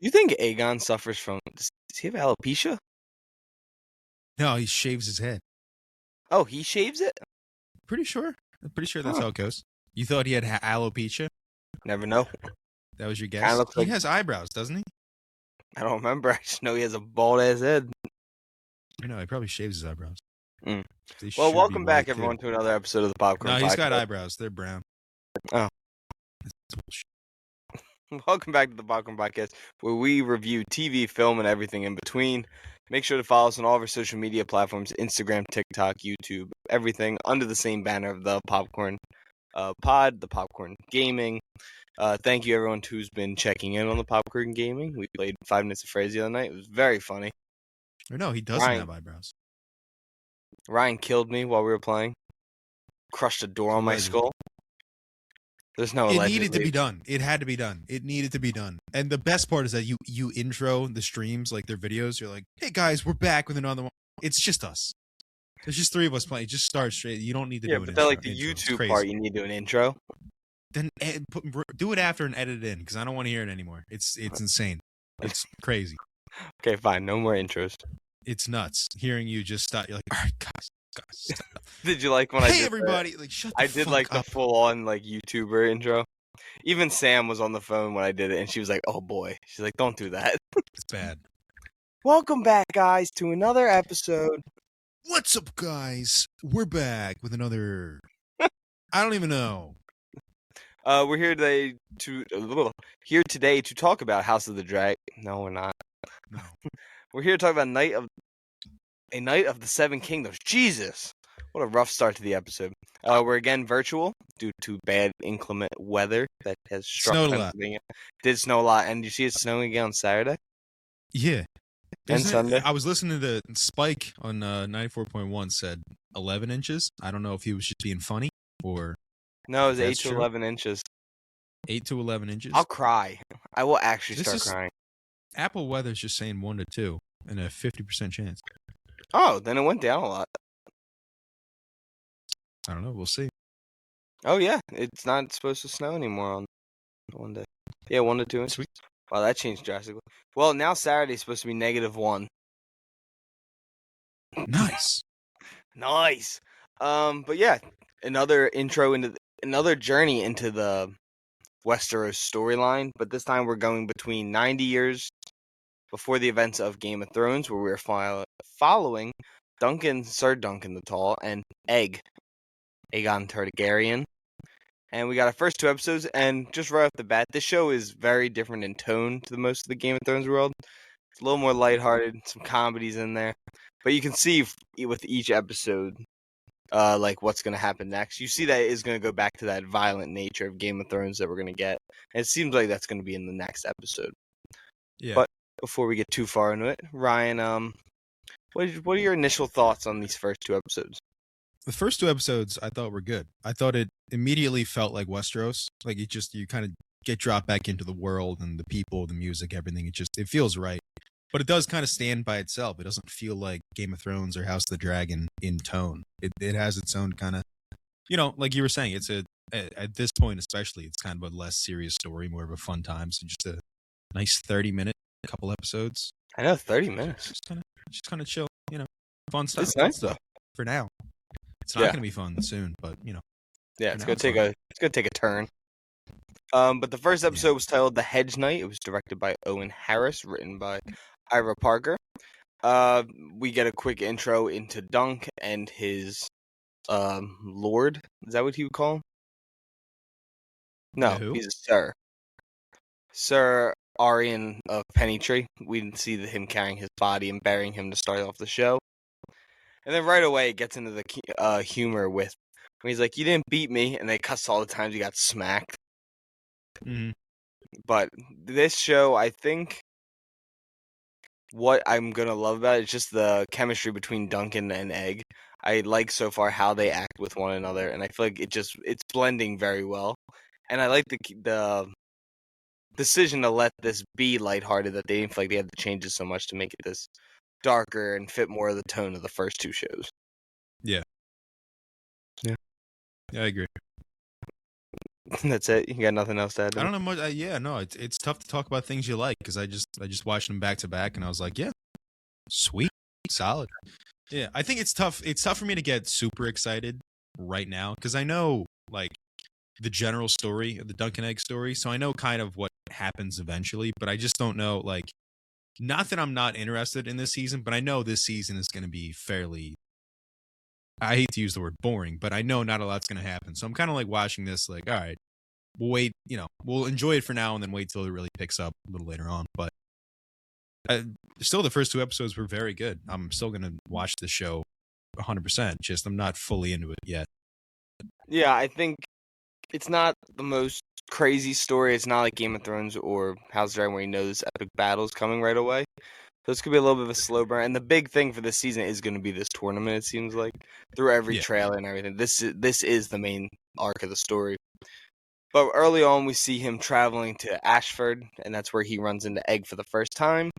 You think Aegon suffers from? Does he have alopecia? No, he shaves his head. Oh, he shaves it. Pretty sure. I'm pretty sure that's Huh. how it goes. You thought he had alopecia? Never know. That was your Kind of guess? looks He like. has eyebrows, doesn't he? I don't remember. I just know he has a bald ass head. I know, he probably shaves his eyebrows. Mm. They Well, should welcome be back, white, everyone, too. to another episode of the Popcorn No, Podcast. he's got eyebrows. They're brown. Oh. That's bullshit. Welcome back to the Popcorn Podcast, where we review TV, film, and everything in between. Make sure to follow us on all of our social media platforms: Instagram, TikTok, YouTube, everything under the same banner of the Popcorn Pod, the Popcorn Gaming. Thank you, everyone who's been checking in on the Popcorn Gaming. We played 5 Minutes of Phrase the other night. It was very funny. Or no, he doesn't have eyebrows. Ryan killed me while we were playing. Crushed a door on my skull. There's no allegedly. It needed to be done. It had to be done. It needed to be done. And the best part is that you intro the streams, like their videos. You're like, hey guys, we're back with another one. It's just us. There's just 3 of us playing. Just start straight. You don't need to do an intro. Yeah, but like the YouTube part, you need to do an intro. Then do it after and edit it in, because I don't want to hear it anymore. It's insane. It's crazy. Okay, fine. No more intros. It's nuts. Hearing you just stop. You're like, all right, guys, stop. Did you like when I did everybody, like, shut the I did fuck like up. the full-on like YouTuber intro. Even Sam was on the phone when I did it, and she was like, "Oh boy," she's like, "Don't do that." It's bad. Welcome back, guys, to another episode. What's up, guys? We're back with another. I don't even know. We're here today to talk about House of the Dragon. No, we're not. No. We're here to talk about A Night of the Seven Kingdoms. Jesus, what a rough start to the episode. We're again virtual due to bad inclement weather that has struck Snowed Pennsylvania. Did snow a lot, and you see it snowing again on Saturday. Yeah. And Sunday. I was listening to Spike on 94.1 said 11 inches. I don't know if he was just being funny or. No, it was 8 to 11 inches. 8 to 11 inches. I'll cry. I will actually start crying. Apple weather's just saying 1 to 2 and a 50% chance. Oh, then it went down a lot. I don't know. We'll see. Oh, yeah. It's not supposed to snow anymore on one day. Yeah, 1 to 2 inches. Sweet. Wow, that changed drastically. Well, now Saturday's supposed to be -1. Nice. Nice. But yeah, another journey into the Westeros storyline, but this time we're going between 90 years before the events of Game of Thrones, where we're following Sir Duncan the Tall, and Aegon Targaryen. And we got our first 2 episodes, and just right off the bat, this show is very different in tone to most of the Game of Thrones world. It's a little more lighthearted, some comedies in there. But you can see with each episode, like what's going to happen next. You see that it is going to go back to that violent nature of Game of Thrones that we're going to get. And it seems like that's going to be in the next episode. Yeah. But before we get too far into it, Ryan, what are your initial thoughts on these first 2 episodes? The first 2 episodes I thought were good. I thought it immediately felt like Westeros. Like you kind of get dropped back into the world and the people, the music, everything. It feels right. But it does kind of stand by itself. It doesn't feel like Game of Thrones or House of the Dragon in tone. It has its own kind of, like you were saying, at this point especially, it's kind of a less serious story, more of a fun time. So just a nice 30-minute couple episodes. I know, 30 minutes. Just kind of chill, fun stuff. It's nice though. For now. It's not going to be fun soon, but Yeah, it's gonna take a turn. But the first episode was titled "The Hedge Knight." It was directed by Owen Harris, written by Ira Parker. We get a quick intro into Dunk and his lord. Is that what he would call him? No, he's a Sir Aryan of Pennytree. We didn't see him carrying his body and burying him to start off the show. And then right away it gets into the humor with when he's like, "You didn't beat me," and they cuss all the times he got smacked. Mm-hmm. But this show, I think, what I'm gonna love about it is just the chemistry between Duncan and Egg. I like so far how they act with one another, and I feel like it's blending very well. And I like the decision to let this be lighthearted, that they didn't feel like they had to change it so much to make it this darker and fit more of the tone of the first 2 shows. Yeah, I agree. That's it. You got nothing else to add to I me? don't know much. Yeah, no, it's tough to talk about things you like because I just watched them back to back and I was like, yeah, sweet, solid. Yeah, I think it's tough. It's tough for me to get super excited right now because I know like the general story of the Duncan Egg story, so I know kind of what happens eventually, but I just don't know like. Not that I'm not interested in this season, but I know this season is going to be fairly. I hate to use the word boring, but I know not a lot's going to happen. So I'm kind of like watching this, like, all right, we'll wait, we'll enjoy it for now and then wait till it really picks up a little later on. But still, the first two episodes were very good. I'm still going to watch the show 100%. Just I'm not fully into it yet. Yeah, I think it's not the most crazy story. It's not like Game of Thrones or House of Dragon where you know this epic battle's coming right away. So it's going to be a little bit of a slow burn. And the big thing for this season is going to be this tournament, it seems like, through every Yeah. trailer and everything. This is the main arc of the story. But early on, we see him traveling to Ashford, and that's where he runs into Egg for the first time.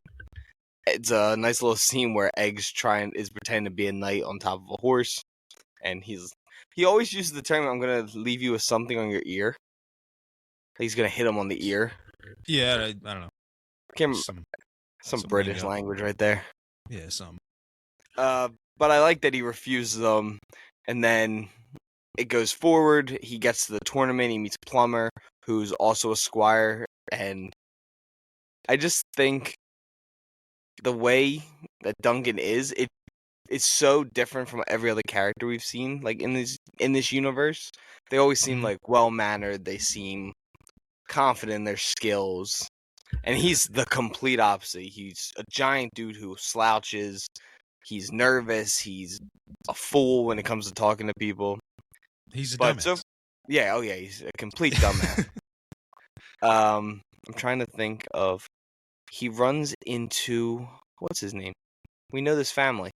It's a nice little scene where Egg's is pretending to be a knight on top of a horse, and he always uses the term, "I'm gonna leave you with something on your ear." He's gonna hit him on the ear. Yeah, I don't know. Some Some British lingo. language right there. Yeah, some. But I like that he refuses them, and then it goes forward. He gets to the tournament. He meets Plumber, who's also a squire, and I just think the way that Duncan is, it's so different from every other character we've seen. Like in this universe, they always seem like well mannered. They seem confident in their skills, and he's the complete opposite. He's a giant dude who slouches. He's nervous. He's a fool when it comes to talking to people. He's a But dumbass. he's a complete dumbass. I'm trying to think of. He runs into what's his name? We know this family.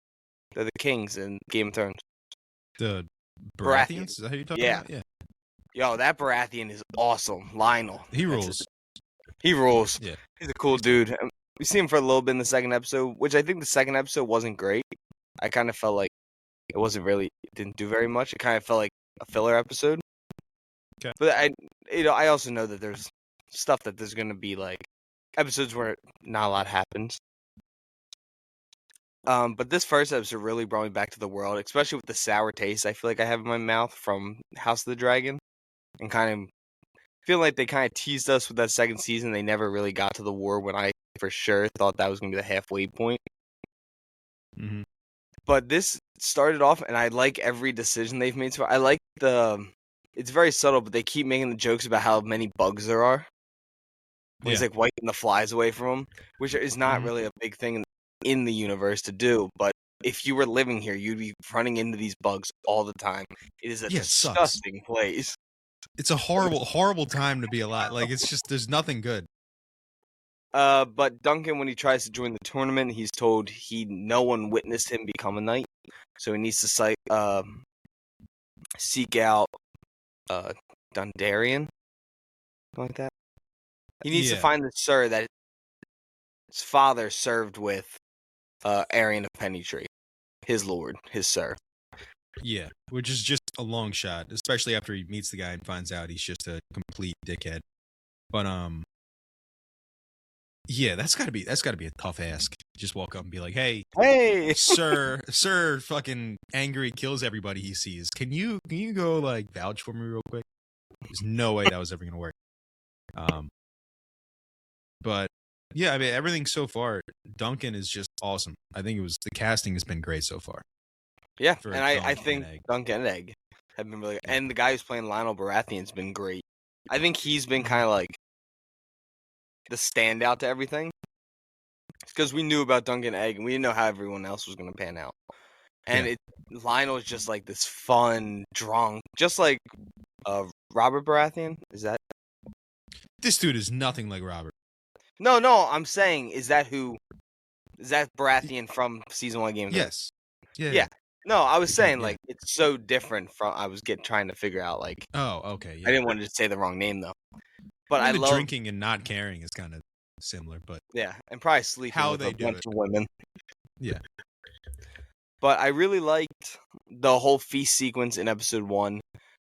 They're the kings in Game of Thrones. The Baratheon. Baratheons? Is that who you're talking Yeah. about? Yeah. Yo, that Baratheon is awesome. Lionel. He rules. He rules. Yeah. He's a cool dude. We see him for a little bit in the second episode, which I think the second episode wasn't great. I kind of felt like it didn't do very much. It kind of felt like a filler episode. Okay. But I also know that there's stuff that there's going to be like episodes where not a lot happens. But this first episode really brought me back to the world, especially with the sour taste I feel like I have in my mouth from House of the Dragon, and kind of feel like they kind of teased us with that second season. They never really got to the war when I for sure thought that was going to be the halfway point. Mm-hmm. But this started off, and I like every decision they've made. So I like it's very subtle, but they keep making the jokes about how many bugs there are. When he's like wiping the flies away from him, which is not really a big thing in the universe to do. But if you were living here, you'd be running into these bugs all the time. It is a disgusting place. It's a horrible, horrible time to be alive. Like, it's just, there's nothing good. But Duncan, when he tries to join the tournament, he's told no one witnessed him become a knight, so he needs to seek out Dundarian, something like that. He needs to find the sir that his father served with Arian of Pennytree, his lord, his sir. Yeah, which is just a long shot, especially after he meets the guy and finds out he's just a complete dickhead. But yeah, that's gotta be a tough ask. Just walk up and be like, "Hey, sir, fucking angry, kills everybody he sees. Can you go like vouch for me real quick?" There's no way that was ever gonna work. But yeah, I mean, everything so far, Duncan is just awesome. I think the casting has been great so far. Yeah, and I think Duncan and Egg have been really good. And the guy who's playing Lionel Baratheon's been great. I think he's been kind of like the standout to everything. Because we knew about Duncan and Egg, and we didn't know how everyone else was going to pan out. And Lionel's just like this fun, drunk, just like Robert Baratheon. Is that? This dude is nothing like Robert. No, I'm saying, is that Baratheon from season 1 Game of Thrones? Yes. Yeah. No, I was saying like it's so different from. I was trying to figure out like. Oh, okay. Yeah. I didn't want to say the wrong name though. But I love drinking and not caring is kind of similar, but and probably sleeping with a bunch of women. Yeah. But I really liked the whole feast sequence in episode 1.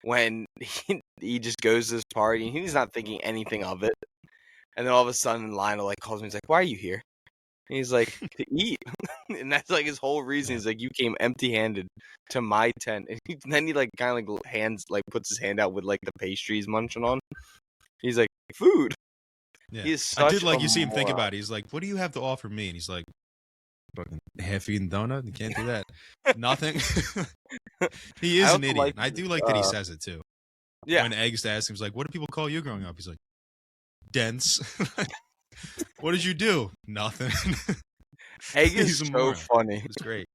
when he just goes to this party and he's not thinking anything of it. And then all of a sudden Lionel like calls me, he's like, "Why are you here?" And he's like, "To eat." And that's like his whole reason. He's like, "You came empty-handed to my tent." And then he like kind of like puts his hand out with like the pastries munching on. He's like, "Food." Yeah. He is I such did like a you see him think moron. about it. He's like, "What do you have to offer me?" And he's like, "Fucking half-eaten donut. You can't do that. Nothing." He I is also an idiot. like, I do like that he says it too. yeah, When Eggs asks him, he's like, "What do people call you growing up?" He's like, "Dense." What did you do? Nothing. Egg is a so moron. funny. It's great.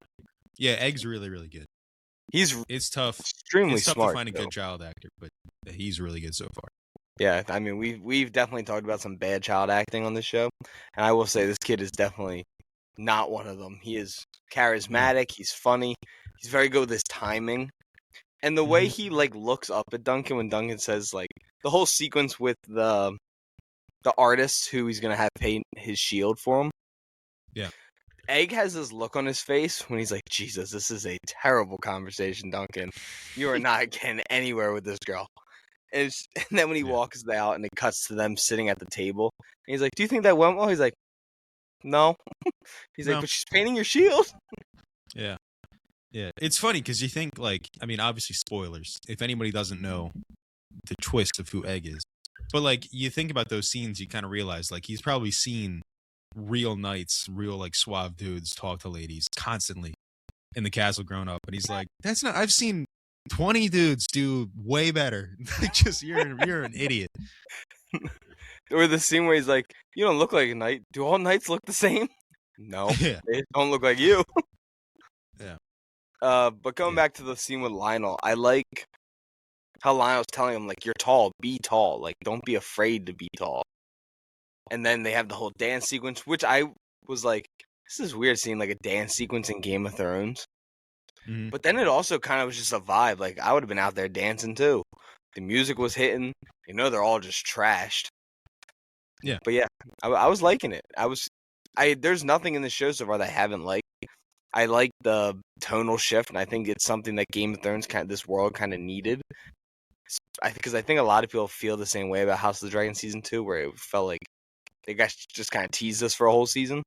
Yeah, Egg's really, really good. He's It's tough. extremely It's tough smart to find a too. good child actor, but he's really good so far. Yeah, I mean we've definitely talked about some bad child acting on this show, and I will say this kid is definitely not one of them. He is charismatic. He's funny. He's very good with his timing, and the way he like looks up at Duncan when Duncan says like the whole sequence with the artist who he's gonna have paint his shield for him. Yeah. Egg has this look on his face when he's like, "Jesus, this is a terrible conversation, Duncan. You are not getting anywhere with this girl." And then when he walks out and it cuts to them sitting at the table, and he's like, "Do you think that went well?" He's like, "No." He's like, No. "But she's painting your shield." Yeah. Yeah. It's funny because you think like, I mean, obviously spoilers. If anybody doesn't know the twist of who Egg is, but like you think about those scenes, you kind of realize like he's probably seen real knights, real like suave dudes talk to ladies constantly in the castle growing up, and he's like, "That's not. I've seen 20 dudes do way better. Like, just you're an idiot." Or the scene where he's like, "You don't look like a knight. Do all knights look the same?" No, Yeah. they don't look like you. Yeah. But going back to the scene with Lionel, I like how Lionel's telling him like, "You're tall. Be tall. Like, don't be afraid to be tall." And then they have the whole dance sequence, which I was like, "This is weird seeing like a dance sequence in Game of Thrones." Mhm. But then it also kind of was just a vibe. Like I would have been out there dancing too. The music was hitting. They're all just trashed. Yeah. But yeah, I was liking it. There's nothing in the show so far that I haven't liked. I like the tonal shift, and I think it's something that Game of Thrones this world kind of needed. Because I think a lot of people feel the same way about House of the Dragon season 2, where it felt like they guys just kind of teased us for a whole season,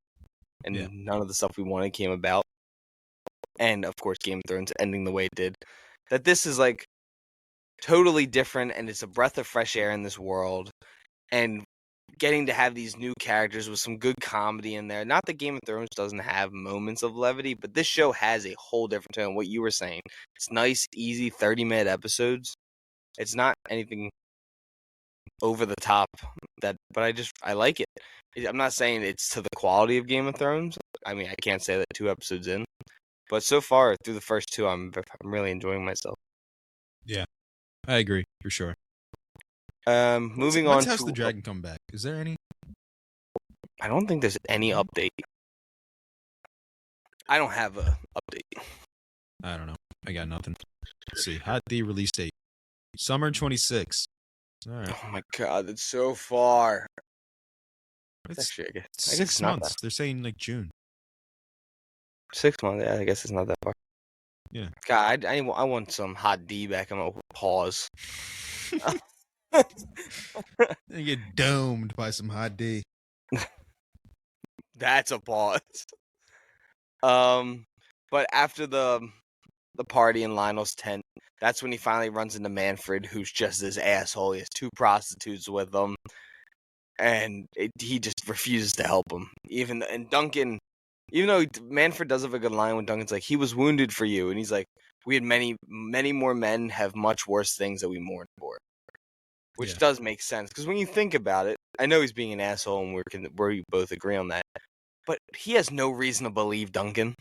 and none of the stuff we wanted came about. And of course, Game of Thrones ending the way it did. That this is like totally different, and it's a breath of fresh air in this world, and getting to have these new characters with some good comedy in there. Not that Game of Thrones doesn't have moments of levity, but this show has a whole different tone. What you were saying, it's nice, easy, 30-minute episodes. It's not anything over the top, but I like it. I'm not saying it's to the quality of Game of Thrones. I mean, I can't say that 2 episodes in, but so far through the first 2, I'm really enjoying myself. Yeah, I agree for sure. Moving When's on House to of the Dragon come back? Is there any? I don't think there's any update. I don't have a update. I don't know. I got nothing. Let's see. Hot D release date. Summer 26. All right. Oh my god, that's so far. It's Actually, I guess 6 it's not months. They're saying like June. 6 months. Yeah, I guess it's not that far. Yeah. God, I want some hot D back. I'm gonna pause. They get domed by some hot D. That's a pause. But after the party in Lionel's tent, that's when he finally runs into Manfred, who's just this asshole. He has 2 prostitutes with him, and he just refuses to help him. And Duncan, even though Manfred does have a good line when Duncan's like, "He was wounded for you," and he's like, "We had many, many more men have much worse things that we mourn for," which does make sense because when you think about it, I know he's being an asshole, and we both agree on that, but he has no reason to believe Duncan.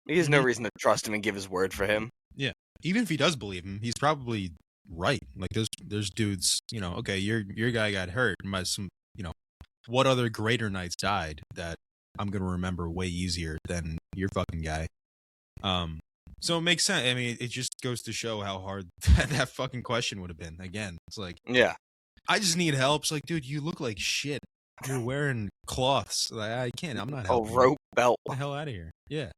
He has no reason to trust him and give his word for him. Yeah. Even if he does believe him, he's probably right. Like there's dudes, okay, your guy got hurt, but what other greater knights died that I'm gonna remember way easier than your fucking guy. So it makes sense. I mean, it just goes to show how hard that fucking question would have been. Again, it's like, Yeah, I just need help. It's like, dude, you look like shit. You're wearing cloths. Like, I can't. I'm not helping. rope belt. Get the hell out of here. Yeah.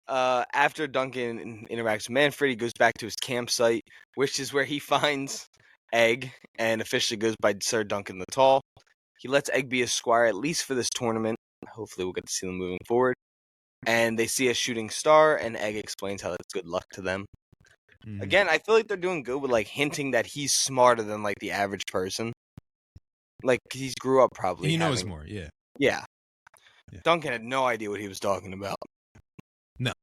After Duncan interacts with Manfred, he goes back to his campsite, which is where he finds Egg and officially goes by Sir Duncan the Tall. He lets Egg be a squire at least for this tournament. Hopefully, we'll get to see them moving forward. And they see a shooting star, and Egg explains how that's good luck to them. Again, I feel like they're doing good with like hinting that he's smarter than like the average person. Like he's grew up probably. He knows more. Yeah. Yeah. Duncan had no idea what he was talking about. No.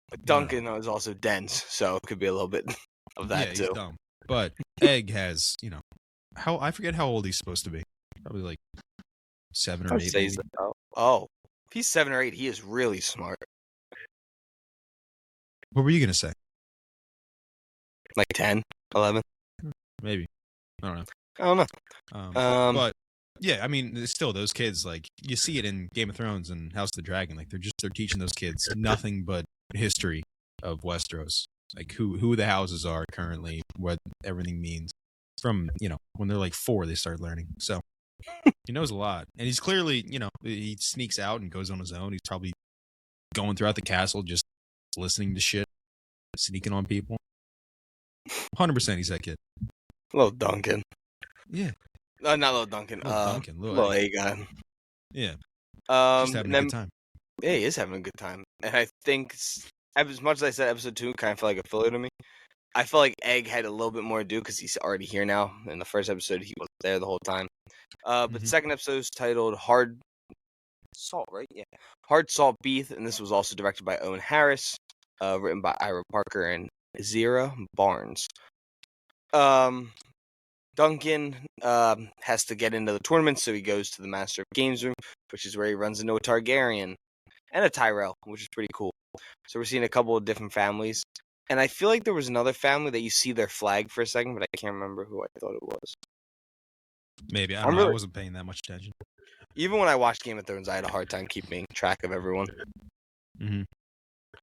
But Duncan is also dense, so it could be a little bit of that too. He's dumb. But Egg has, I forget how old he's supposed to be. Probably like 7 or 8. Oh, if he's 7 or 8, he is really smart. What were you gonna say? Like 10, 11? Maybe. I don't know. I don't know. But yeah, I mean, still those kids, like you see it in Game of Thrones and House of the Dragon. Like they're teaching those kids nothing but history of Westeros, like who the houses are currently, what everything means. From when they're like 4, they start learning. So he knows a lot, and he's clearly he sneaks out and goes on his own. He's probably going throughout the castle, just listening to shit, sneaking on people. 100%, he's that kid. Little Duncan. Yeah. Not Little Duncan. Little Aegon. Yeah. Just having a good time. Yeah, he is having a good time. And I think, as much as I said episode 2 kind of felt like a filler to me, I felt like Egg had a little bit more to do because he's already here now. In the first episode, he wasn't there the whole time. But the second episode is titled Hard Salt, right? Yeah. Hard Salt Beef, and this was also directed by Owen Harris, written by Ira Parker and Zira Barnes. Duncan has to get into the tournament, so he goes to the Master of Games room, which is where he runs into a Targaryen and a Tyrell, which is pretty cool. So we're seeing a couple of different families. And I feel like there was another family that you see their flag for a second, but I can't remember who I thought it was. Maybe. I don't know. I wasn't paying that much attention. Even when I watched Game of Thrones, I had a hard time keeping track of everyone. Mm-hmm.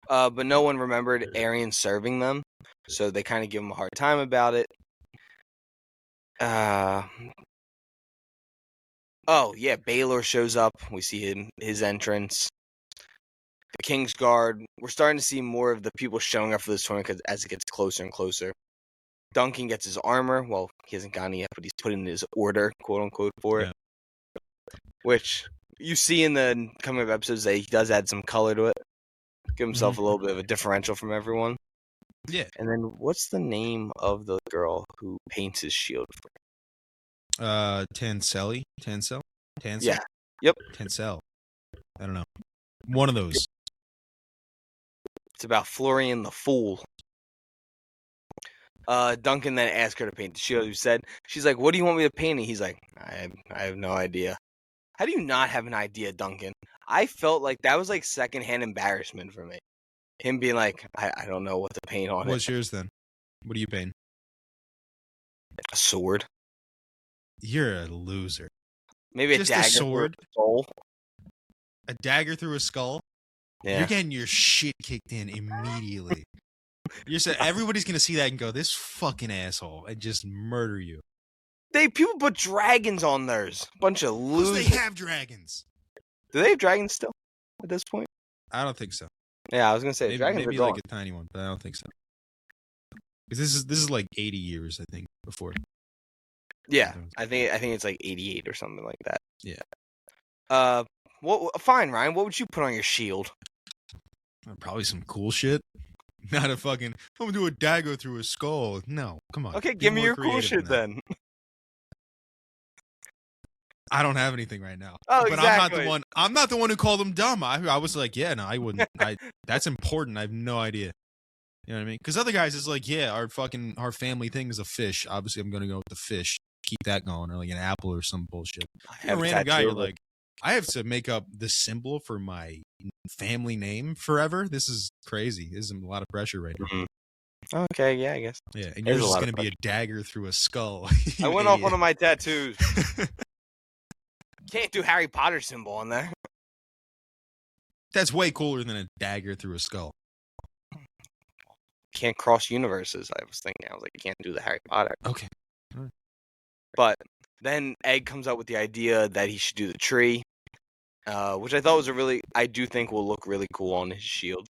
But no one remembered Aerion serving them, so they kind of give him a hard time about it. Oh, yeah, Baelor shows up. We see his entrance. The King's Guard. We're starting to see more of the people showing up for this tournament as it gets closer and closer. Duncan gets his armor. Well, he hasn't gotten it yet, but he's put in his order, quote-unquote, for it. Which you see in the coming up episodes that he does add some color to it. Give himself a little bit of a differential from everyone. Yeah. And then what's the name of the girl who paints his shield for him? Tansel? Yeah. Yep. Tansel. I don't know. One of those. It's about Florian the Fool. Duncan then asked her to paint the shield. She's like, "What do you want me to paint?" And he's like, I have no idea. How do you not have an idea, Duncan? I felt like that was like secondhand embarrassment for me. Him being like, I don't know what to paint on it. What's yours then? What do you paint? A sword. You're a loser. Maybe just a dagger a sword. Through a skull. A dagger through a skull. Yeah. You're getting your shit kicked in immediately. Everybody's gonna see that and go, "This fucking asshole," and just murder you. People put dragons on theirs. Bunch of losers. They have dragons. Do they have dragons still at this point? I don't think so. Yeah, I was gonna say dragons maybe are like a tiny one, but I don't think so. Because this is like 80 years, I think, before. Yeah, I think it's like 88 or something like that. Yeah. Fine, Ryan. What would you put on your shield? Probably some cool shit. Not a fucking, I'm gonna do a dagger through a skull. No, come on. Okay, give me your cool shit then. I don't have anything right now. Oh, but exactly. I'm not the one who called him dumb. I was like, yeah, no, I wouldn't. That's important. I have no idea. You know what I mean? Because other guys is like, yeah, our family thing is a fish. Obviously, I'm gonna go with the fish. Keep that going, or like an apple or some bullshit. You're a random guy. You're like, I have to make up the symbol for my family name forever. This is crazy. This is a lot of pressure right now. Mm-hmm. Okay, yeah, I guess. Yeah, and yours is going to be a dagger through a skull. I went off one of my tattoos. Can't do Harry Potter symbol on there. That's way cooler than a dagger through a skull. Can't cross universes, I was thinking. I was like, you can't do the Harry Potter. Okay. All right. But then Egg comes up with the idea that he should do the tree, which I thought was I do think will look really cool on his shield.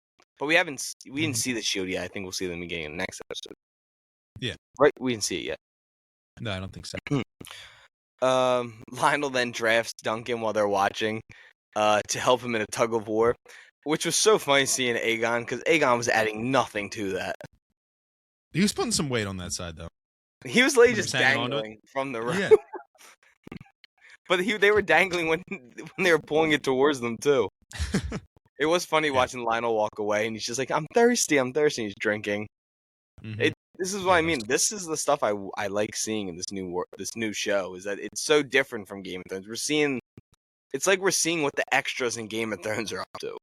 But we didn't see the shield yet. I think we'll see them beginning of the next episode. Yeah. Right? We didn't see it yet. No, I don't think so. Lionel then drafts Duncan while they're watching to help him in a tug of war, which was so funny seeing Aegon, because Aegon was adding nothing to that. He was putting some weight on that side, though. He was like just dangling from the rope. Yeah. But they were dangling when they were pulling it towards them, too. It was funny watching Lionel walk away, and he's just like, I'm thirsty, and he's drinking. Mm-hmm. This is what I mean. This is the stuff I like seeing in this new show, is that it's so different from Game of Thrones. It's like we're seeing what the extras in Game of Thrones are up to.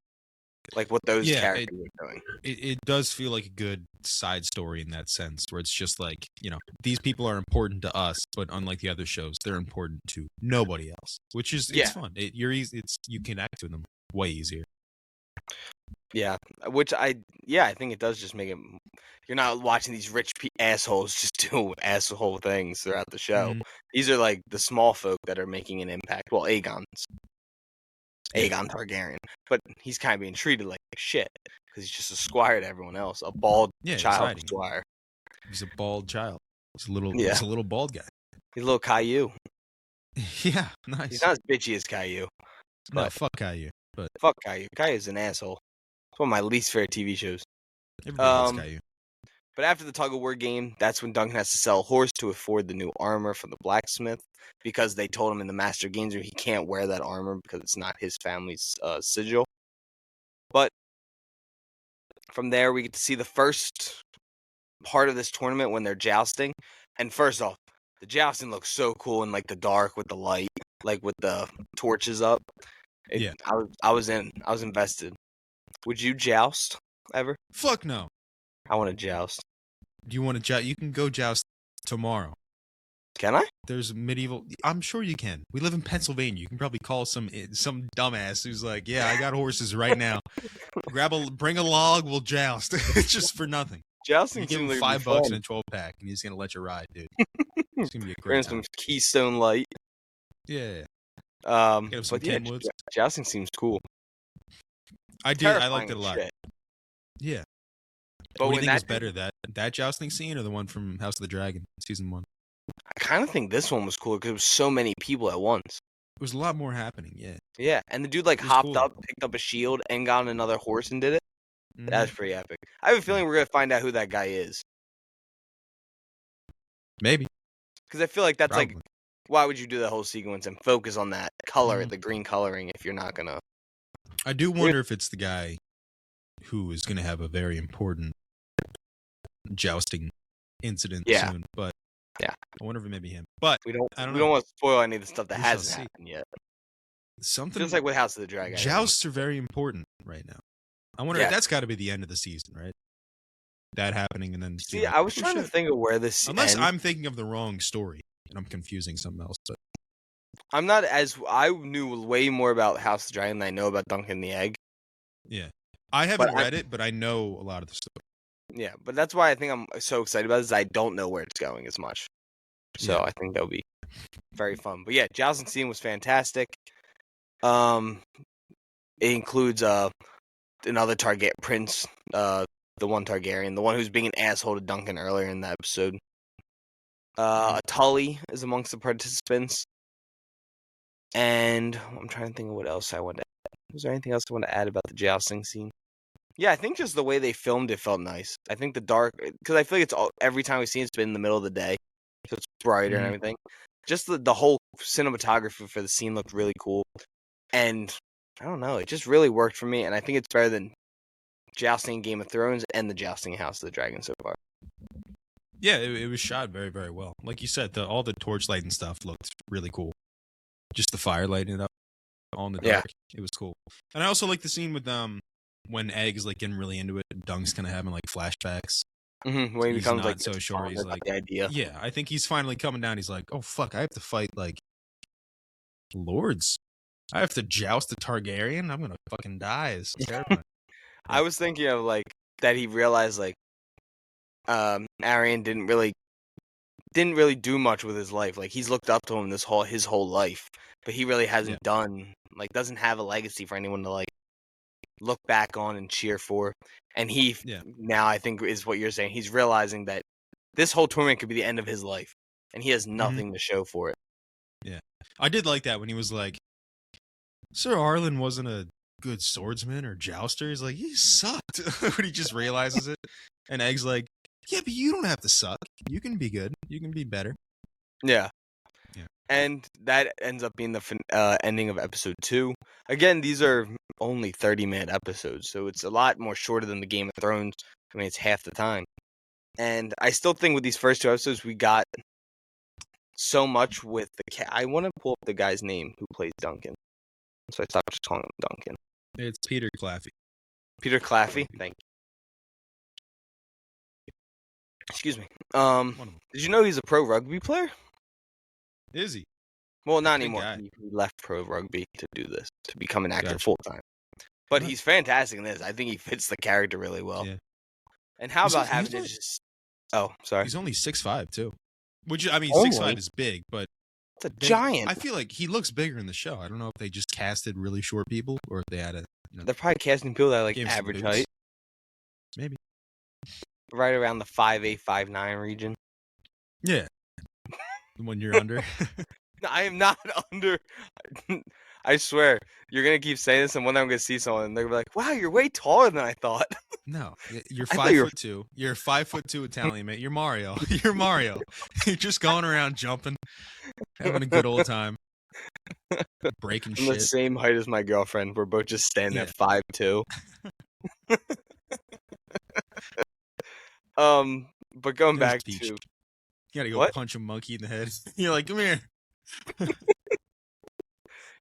Like what those characters are doing. It does feel like a good side story in that sense, where it's just like, these people are important to us, but unlike the other shows, they're important to nobody else, which is it's fun. You connect with them way easier. Yeah, which I think it does just make it. You're not watching these rich assholes just do asshole things throughout the show. Mm-hmm. These are like the small folk that are making an impact. Well, Aegon Targaryen, but he's kind of being treated like shit because he's just a squire to everyone else, a bald child squire. He's a bald child. He's a little bald guy. He's a little Caillou. Yeah, nice. He's not as bitchy as Caillou. No, fuck Caillou. But fuck Caillou. Caillou's an asshole. It's one of my least favorite TV shows. Everybody hates Caillou. But after the tug-of-war game, that's when Duncan has to sell a horse to afford the new armor from the blacksmith, because they told him in the Master Games room he can't wear that armor because it's not his family's sigil. But from there, we get to see the first part of this tournament when they're jousting. And first off, the jousting looks so cool in like the dark with the light, like with the torches up. I was invested. Would you joust ever? Fuck no. I want to joust. Do you want to joust? You can go joust tomorrow. Can I? There's medieval. I'm sure you can. We live in Pennsylvania. You can probably call some dumbass who's like, yeah, I got horses right now. Bring a log. We'll joust. It's just for nothing. Jousting. You give him $5 in a 12-pack, and he's gonna let you ride, dude. It's gonna be a great time. Some Keystone Light. Yeah. Get him some Kenwoods. Jousting seems cool. I did. I liked it a lot. Shit. Yeah. But what do you think was better, that jousting scene or the one from House of the Dragon season 1? I kind of think this one was cool because it was so many people at once. It was a lot more happening, yeah. Yeah, and the dude hopped up, picked up a shield, and got on another horse and did it. Mm-hmm. That was pretty epic. I have a feeling we're gonna find out who that guy is. Maybe. Because I feel like that's probably. Why would you do the whole sequence and focus on that color, the green coloring, if you're not gonna? I do wonder if it's the guy who is gonna have a very important jousting incident soon, but I wonder if it may be him. But we don't want to spoil any of the stuff that hasn't happened yet. Something just like with House of the Dragon. Jousts are very important right now. I wonder if that's got to be the end of the season, right? That happening and then I was trying to think of where this unless I'm thinking of the wrong story and I'm confusing something else. But I'm not I knew way more about House of the Dragon than I know about Duncan the Egg. Yeah. I haven't read it, but I know a lot of the story. Yeah, but that's why I think I'm so excited about this. I don't know where it's going as much. So I think that'll be very fun. But yeah, jousting scene was fantastic. It includes another Target prince, the one Targaryen, the one who's being an asshole to Duncan earlier in the episode. Tully is amongst the participants. And I'm trying to think of what else I want to add. Was there anything else I want to add about the jousting scene? Yeah, I think just the way they filmed it felt nice. I think the dark, because I feel like every time we see it's been in the middle of the day, so it's brighter and everything. Just the whole cinematography for the scene looked really cool, and I don't know, it just really worked for me. And I think it's better than jousting in Game of Thrones and the jousting in House of the Dragon so far. Yeah, it was shot very, very well. Like you said, all the torchlight and stuff looked really cool. Just the fire lighting it up all in the dark. It was cool. And I also like the scene with when Egg is getting really into it, and Dunk's kind of having flashbacks. Mm-hmm. When he becomes not so sure, he's like, the idea. Yeah, I think he's finally coming down. He's like, oh fuck, I have to fight lords. I have to joust the Targaryen. I'm gonna fucking die. It's terrifying. I was thinking of that he realized Arryn didn't really do much with his life. He's looked up to him his whole life, but he really hasn't done doesn't have a legacy for anyone to look back on and cheer for. And he now, I think, is what you're saying. He's realizing that this whole tournament could be the end of his life, and he has nothing to show for it. Yeah. I did like that when he was like, Sir Arlen wasn't a good swordsman or jouster. He's like, he sucked. When he just realizes it. And Egg's like, yeah, but you don't have to suck. You can be good. You can be better. Yeah. Yeah. And that ends up being the ending of episode 2. Again, these are only 30-minute episodes, so it's a lot more shorter than the Game of Thrones. I mean, it's half the time. And I still think with these first 2 episodes, we got so much with the I want to pull up the guy's name who plays Duncan. So I stopped just calling him Duncan. It's Peter Claffey. Peter Claffey? Thank you. Excuse me. Did you know he's a pro rugby player? Is he? Well, not anymore. He left pro rugby to do this, to become an actor full time. But he's fantastic in this. I think he fits the character really well. Yeah. And how about having it just... Oh, sorry. He's only 6'5", too. Which, I mean, 6'5" is big, but... It's a giant. I feel like he looks bigger in the show. I don't know if they just casted really short people, or if they had a... They're probably casting people that are, like, average height. Maybe. Right around the 5'8", 5'9" region. Yeah. When you're under. I am not under. I swear. You're going to keep saying this, and one day I'm going to see someone, and they're going to be like, wow, you're way taller than I thought. No. You're 5'2". You're 5'2" Italian, mate. You're Mario. You're Mario. You're just going around jumping, having a good old time. Breaking shit. I'm the same height as my girlfriend. We're both just standing at 5'2". But going back to... You gotta go punch a monkey in the head. You're like, come here.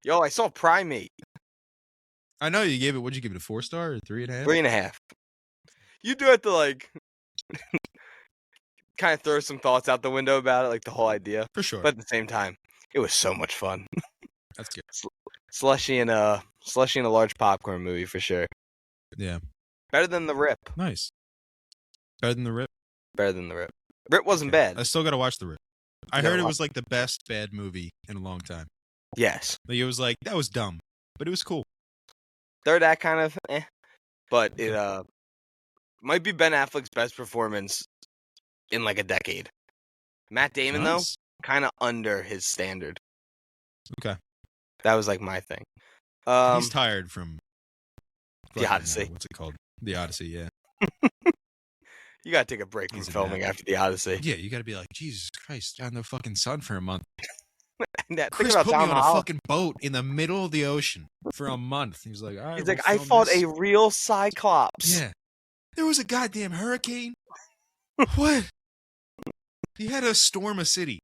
Yo, I saw Primate. I know you gave it. What'd you give it? A 4-star or 3.5? 3.5. You do have to like kind of throw some thoughts out the window about it, like the whole idea. For sure. But at the same time, it was so much fun. That's good. Slushy and a large popcorn movie for sure. Yeah. Better than The Rip. Nice. Better than The Rip? Better than The Rip. Rip wasn't bad. I still gotta watch The Rip. I heard it was like the best bad movie in a long time. Yes. Like it was like, that was dumb, but it was cool. They're that kind of but it might be Ben Affleck's best performance in like a decade. Matt Damon though, kind of under his standard. Okay. That was like my thing. He's tired from The Odyssey. What's it called? The Odyssey, yeah. You gotta take a break from filming after The Odyssey. Yeah, you gotta be like, Jesus Christ, I had no fucking sun for a month. Chris put me on a fucking boat in the middle of the ocean for a month. He was like, all right, he's like, I fought a real Cyclops. Yeah. There was a goddamn hurricane. What? He had to storm a city.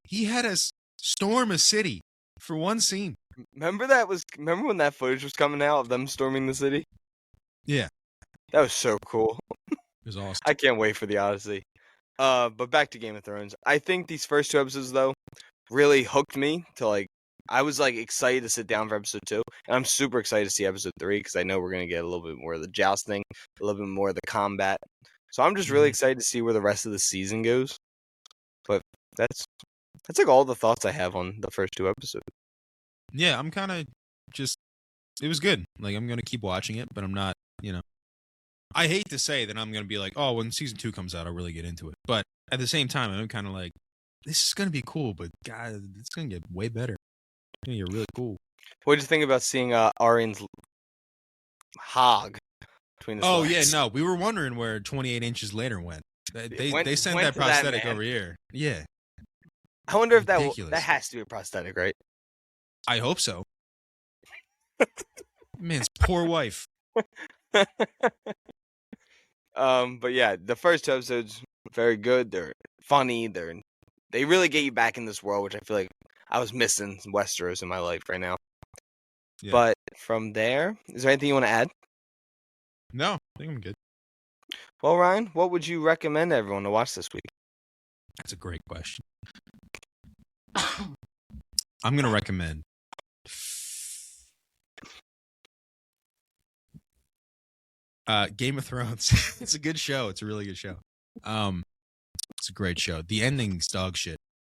For one scene. Remember when that footage was coming out of them storming the city? Yeah. That was so cool. It was awesome. I can't wait for the Odyssey. But back to Game of Thrones. I think these first 2 episodes though really hooked me to like I was like excited to sit down for episode 2, and I'm super excited to see episode 3 because I know we're gonna get a little bit more of the jousting, a little bit more of the combat. So I'm just really excited to see where the rest of the season goes. But that's like all the thoughts I have on the first 2 episodes. Yeah, I'm kind of just it was good. Like I'm gonna keep watching it, but I'm not, I hate to say that I'm gonna be like, oh, when season 2 comes out, I'll really get into it. But at the same time, I'm kind of like, this is gonna be cool, but God, it's gonna get way better. It's gonna get really cool. What did you think about seeing Aryan's hog between his legs? Yeah, no, we were wondering where 28 inches later went. They sent that prosthetic over here. Yeah. I wonder if that has to be a prosthetic, right? I hope so. Man's poor wife. But yeah, the first 2 episodes very good. They're funny. They really get you back in this world, which I feel like I was missing Westeros in my life right now. Yeah. But from there, is there anything you want to add? No, I think I'm good. Well, Ryan, what would you recommend everyone to watch this week? That's a great question. I'm going to recommend Game of Thrones. It's a good show. It's a really good show. It's a great show. The ending's dog shit,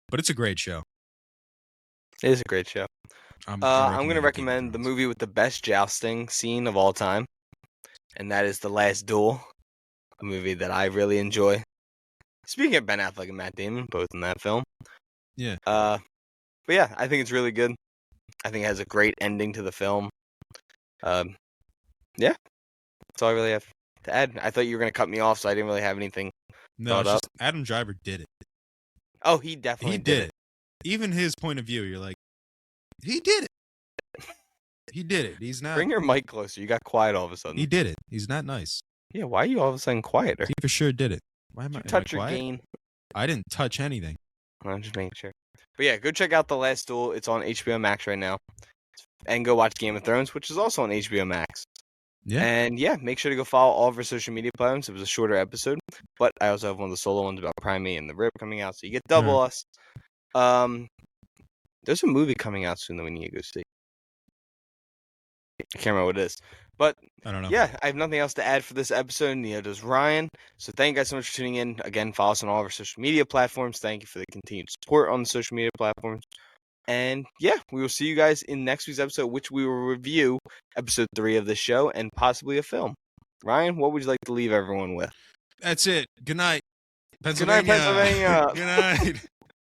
but it's a great show. It is a great show. I'm going to recommend the movie with the best jousting scene of all time. and that is The Last Duel, a movie that I really enjoy. Speaking of Ben Affleck and Matt Damon, both in that film. Yeah. But yeah, I think it's really good. I think it has a great ending to the film. Yeah, that's all I really have to add. I thought you were going to cut me off, so I didn't really have anything. No, it's just Adam Driver did it. Oh, he definitely did it. Even his point of view, you're like, he did it. He did it. He's not. Bring your mic closer. You got quiet all of a sudden. He did it. He's not nice. Yeah, why are you all of a sudden quieter? He for sure did it. Why am I touch your quiet? gain? I didn't touch anything. I'm just making sure. But yeah, go check out The Last Duel. It's on HBO Max right now. And go watch Game of Thrones, which is also on HBO Max. Yeah. And yeah, make sure to go follow all of our social media platforms. It was a shorter episode, but I also have one of the solo ones about Primate and the Rip coming out, so you get double us. There's a movie coming out soon that we need to go see. I can't remember what it is. But I don't know. Yeah, I have nothing else to add for this episode. Neither does Ryan. So thank you guys so much for tuning in. Again, follow us on all of our social media platforms. Thank you for the continued support on the social media platforms. And yeah, we will see you guys in next week's episode, which we will review episode 3 of the show and possibly a film. Ryan, what would you like to leave everyone with? That's it. Good night, Pennsylvania. Good night, Pennsylvania. Good night.